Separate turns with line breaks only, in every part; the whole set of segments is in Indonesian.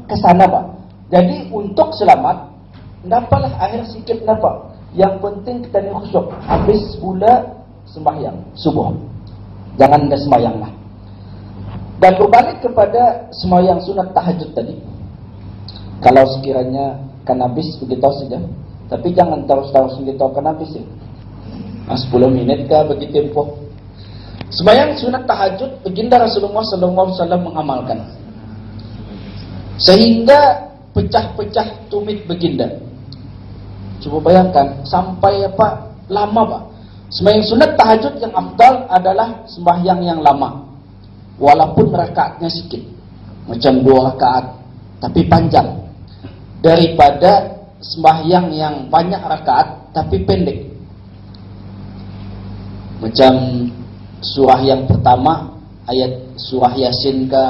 ke sana, Pak. Jadi untuk selamat, dapatlah akhir sikit dapat. Yang penting kita ni khusyuk. Habis pula sembahyang subuh. Jangan anda sembahyang lah. Dan berbalik kepada sembahyang sunat tahajud tadi. Kalau sekiranya kan habis begitu saja. Tapi jangan terus-terus begitu kan habis ya. 10 minit kah bagi tempoh. Sembahyang sunat tahajud baginda Rasulullah SAW mengamalkan. Sehingga pecah-pecah tumit baginda. Coba bayangkan sampai apa lama, Pak. Sembahyang sunat tahajud yang afdal adalah sembahyang yang lama. Walaupun rakaatnya sedikit. Macam 2 rakaat tapi panjang. Daripada sembahyang yang banyak rakaat tapi pendek. Macam surah yang pertama, ayat surah Yasin ke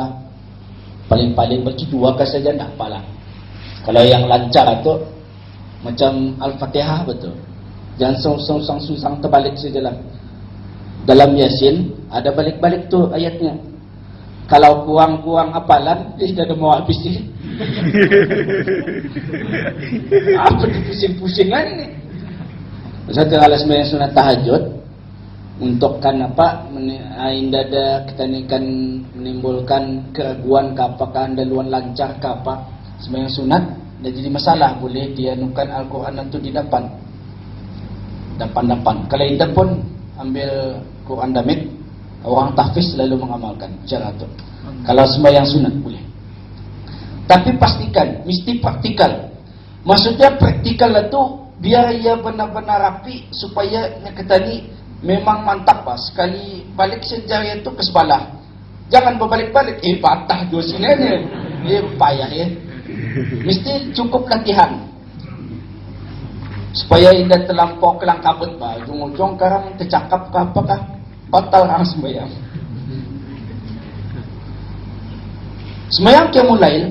paling-paling bagi 2 ke saja tak apalah. Kalau yang lancar itu macam Al-Fatihah betul. Jangan susang terbalik sajalah. Dalam Yasin ada balik-balik tu ayatnya. Kalau kurang-kurang hafalan, dia dah mau habis ni. Apa tu pusing-pusing kan ni? Satu alas sembahyang sunat tahajud untuk kan apa? Anda ada kita ni kan menimbulkan keraguan ke apakah anda luan lancar ke apa? Sembahyang sunat dah jadi masalah. Boleh dianukan Al-Quran itu di depan. Kalau anda pun ambil Quran damit, orang tahfiz selalu mengamalkan cara itu. Kalau sembahyang sunat boleh. Tapi pastikan, mesti praktikal. Maksudnya praktikal itu biar ia benar-benar rapi supaya kita ni memang mantap, Pak. Sekali balik sejarah itu ke sebelah. Jangan berbalik-balik. Patah dua sini ni. Payah ya. Mesti cukup latihan. Supaya indah terlampau kelang kabut, Pak. Ujung-ujung sekarang tercakap ke apakah batal orang sembahyang. Sembahyang qiyamul lail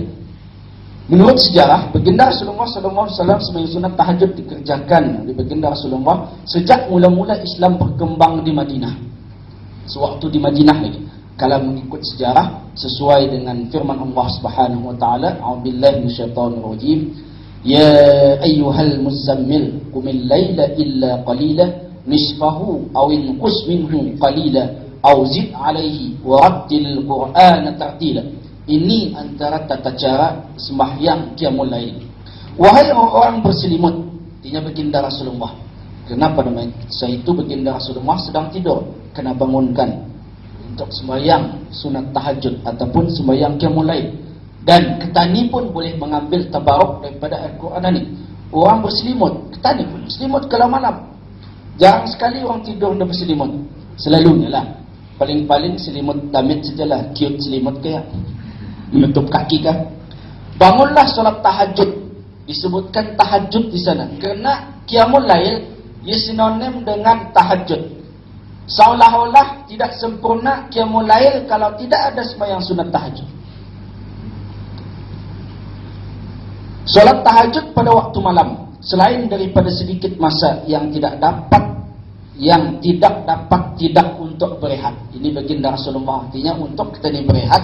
menurut sejarah baginda Rasulullah SAW sembahyang sunat tahajud dikerjakan oleh baginda Rasulullah sejak mula-mula Islam berkembang di Madinah. Sewaktu di Madinah lagi. Kalau mengikut sejarah sesuai dengan firman Allah Subhanahu wa taala, a'udzubillahi minasyaitonir rajim. Ya ayyuhal muzammil qumil laila illa qalila nisfahu aw inqus minhu qalila aw zid alaihi wa rattilil qur'ana tartila. Ini antara tata cara sembahyang qiyamul lail. Wahai orang berselimut, artinya baginda Rasulullah. Kenapa namanya? Saya itu baginda Rasulullah sedang tidur, kena bangunkan untuk sembahyang sunat tahajud ataupun sembahyang qiyamul lail. Dan ketani pun boleh mengambil tabaruk daripada Al-Quran ini. Orang berselimut, ketani pun berselimut kalau malam. Jarang sekali orang tidur dan berselimut. Selalunya lah. Paling-paling selimut damit sajalah. Cute selimut kaya. Menutup kaki kan. Bangunlah solat tahajud. Disebutkan tahajud di sana. Kerana qiyamul lail ia sinonim dengan tahajud. Seolah-olah tidak sempurna qiyamul lail kalau tidak ada sembahyang sunat tahajud. Solat tahajud pada waktu malam, selain daripada sedikit masa yang tidak dapat tidak untuk berehat. Ini baginda Rasulullah, artinya untuk kita ni berehat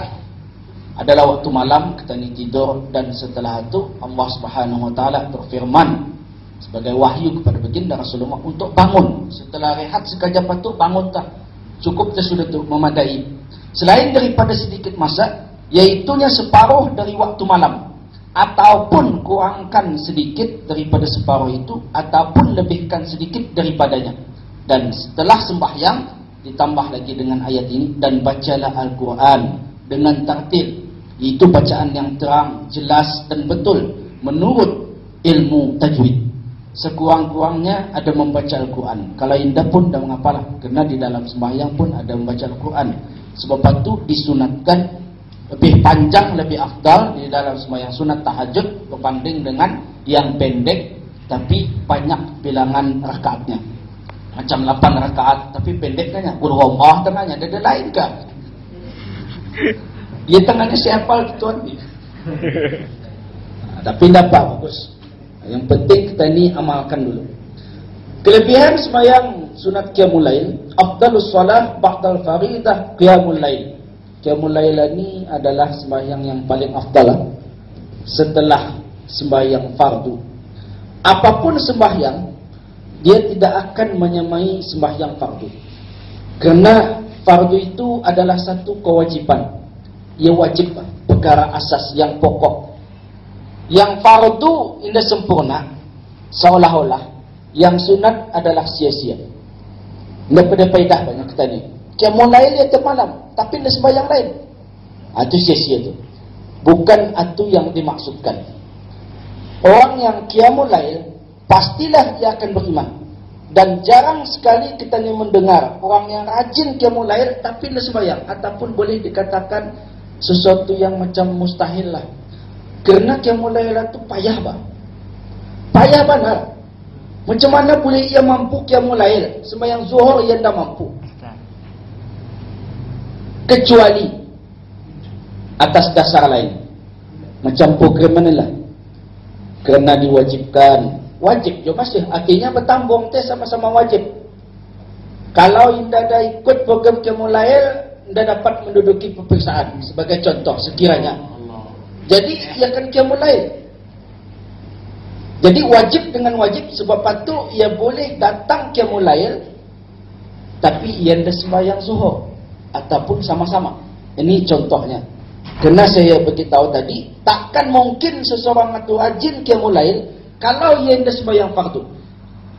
adalah waktu malam, kita ni tidur, dan setelah itu Allah Subhanahu wa taala berfirman sebagai wahyu kepada baginda Rasulullah untuk bangun. Setelah rehat sekejap itu bangun tak. Cukup sudah tu memadai. Selain daripada sedikit masa, iaitunya separuh dari waktu malam. Ataupun kurangkan sedikit daripada separuh itu, ataupun lebihkan sedikit daripadanya. Dan setelah sembahyang ditambah lagi dengan ayat ini, dan bacalah Al-Quran dengan tartil. Itu bacaan yang terang, jelas dan betul menurut ilmu tajwid. Sekurang-kurangnya ada membaca Al-Quran. Kalau indah pun dah mengapalah, kerana di dalam sembahyang pun ada membaca Al-Quran. Sebab itu disunatkan lebih panjang, lebih afdal di dalam sembahyang sunat tahajud berbanding dengan yang pendek tapi banyak bilangan rakaatnya. Macam 8 rakaat tapi pendek kan ya. Qur'an tengahnya ada lain kan? Ya tengahnya siapa tuan ni? Tapi dapat bagus. Yang penting kita ni amalkan dulu. Kelebihan sembahyang sunat qiyamul lail, afdalus shalah ba'dal faridah qiyamul lail. Qiyamul lail ni adalah sembahyang yang paling afdal. setelah sembahyang fardu. Apapun sembahyang, dia tidak akan menyamai sembahyang fardu. Karena fardu itu adalah satu kewajiban. Ia wajib, perkara asas yang pokok. Yang fardu indah sempurna, seolah-olah yang sunat adalah sia-sia. Tidak pada faedah banyak kita ni. Qiyamul lail dia malam, tapi dia sembahyang lain. Itu sia-sia tu. Bukan itu yang dimaksudkan. Orang yang qiyamul lail pastilah dia akan beriman. Dan jarang sekali kita ni mendengar orang yang rajin qiyamul lail tapi dia sembahyang, ataupun boleh dikatakan sesuatu yang macam mustahil lah. Kerana qiyamul lail itu payah bah. Payah benar. Macam mana boleh ia mampu qiyamul lail? Sembahyang zuhur ia tidak mampu. Kecuali atas dasar lain. Macam program mana lah. Kerana diwajibkan. Wajib je masih. Artinya bertambung teh sama-sama wajib. Kalau indah dah ikut program qiyamul lail, indah dapat menduduki peperiksaan. Sebagai contoh sekiranya. Jadi ia akan qiyamul lail. Jadi wajib dengan wajib, sebab itu ia boleh datang qiyamul lail tapi ia dah sembahyang zuhur ataupun sama-sama. Ini contohnya. Kerana saya beritahu tadi, takkan mungkin seseorang itu rajin qiyamul lail kalau ia dah sembahyang fardu.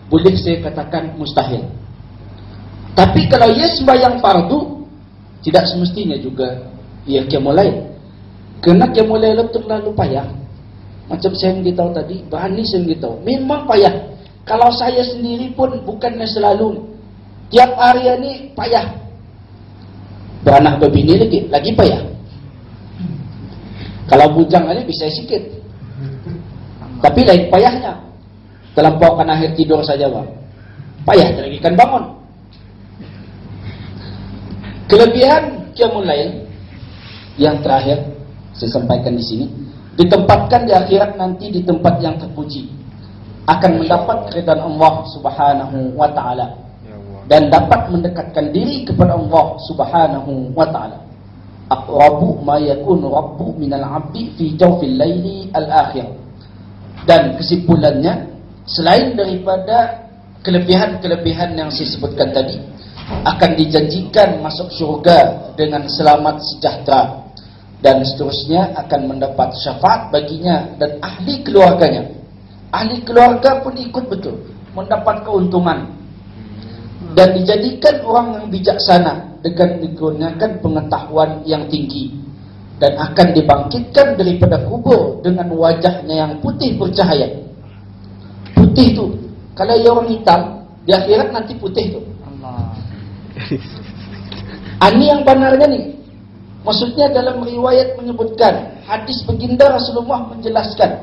Boleh saya katakan mustahil. Tapi kalau ia sembahyang fardu, tidak semestinya juga ia qiyamul lail. Kerana qiyamul lail itu terlalu payah. Macam saya beritahu tadi, berani saya beritahu, memang payah. Kalau saya sendiri pun bukannya selalu. Tiap hari ini payah. Beranak berbini lagi payah. Kalau bujang ini bisa sikit. Tapi lain payahnya. Terlampaukan akhir tidur saja bang. Payah lagi kan bangun. Kelebihan qiyamul lail yang terakhir saya sampaikan di sini, ditempatkan di akhirat nanti di tempat yang terpuji, akan mendapat keridhaan Allah Subhanahu wa taala dan dapat mendekatkan diri kepada Allah Subhanahu wa taala. Aqrabu ma yakunu rabbu minal 'abdi fi jawfil laili al-akhir. Dan kesimpulannya, selain daripada kelebihan-kelebihan yang saya sebutkan tadi, akan dijanjikan masuk syurga dengan selamat sejahtera, dan seterusnya akan mendapat syafaat baginya dan ahli keluarganya. Ahli keluarga pun ikut betul, mendapat keuntungan dan dijadikan orang yang bijaksana dengan digunakan pengetahuan yang tinggi, dan akan dibangkitkan daripada kubur dengan wajahnya yang putih bercahaya. Putih tu, kalau ia orang hitam, di akhirat nanti putih tu. Ini yang benarnya ni. Maksudnya dalam riwayat menyebutkan, hadis baginda Rasulullah menjelaskan,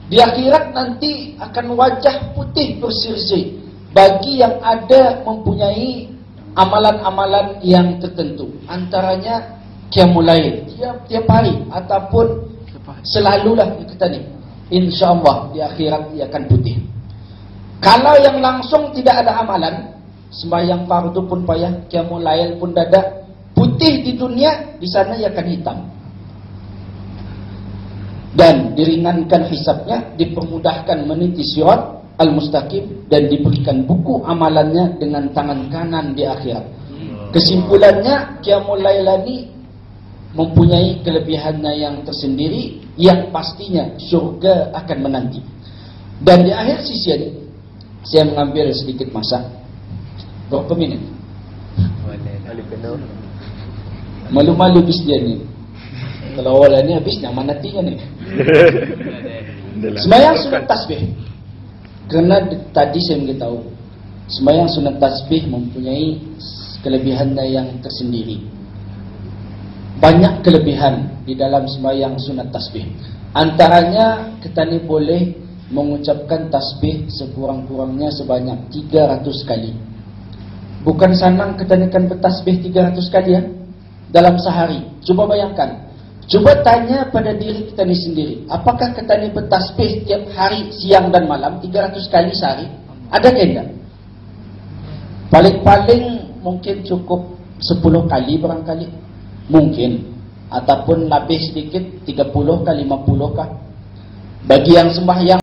di akhirat nanti akan wajah putih berseri-seri bagi yang ada mempunyai amalan-amalan yang tertentu. Antaranya qiyamul lail tiap hari ataupun selalulah kita ni. InsyaAllah di akhirat ia akan putih. Kalau yang langsung tidak ada amalan, sembahyang fardu pun payah, qiyamul lail pun dada, putih di dunia, di sana ia akan hitam. Dan diringankan hisabnya, dipermudahkan meniti sirat al-mustaqim, dan diberikan buku amalannya dengan tangan kanan di akhirat. Kesimpulannya, qiyamul lail ini mempunyai kelebihannya yang tersendiri, yang pastinya syurga akan menanti. Dan di akhir sisi ini, saya mengambil sedikit masa. Berapa minit? Malu-malu bis dia ni. Kalau awal ni habis nyaman nantinya ni. Sembahyang sunat tasbih. Kerana tadi saya beritahu, sembahyang sunat tasbih mempunyai kelebihannya yang tersendiri. Banyak kelebihan di dalam sembahyang sunat tasbih. Antaranya kita ni boleh mengucapkan tasbih sekurang-kurangnya sebanyak 300 kali. Bukan senang kita ni kan bertasbih 300 kali ya dalam sehari. Cuba bayangkan. Cuba tanya pada diri kita ni sendiri, apakah kita ni bertasbih tiap hari siang dan malam 300 kali sehari? Ada ke tidak? Paling-paling mungkin cukup 10 kali barangkali. Mungkin. ataupun lebih sedikit 30 kah 50 kah. Bagi yang sembahyang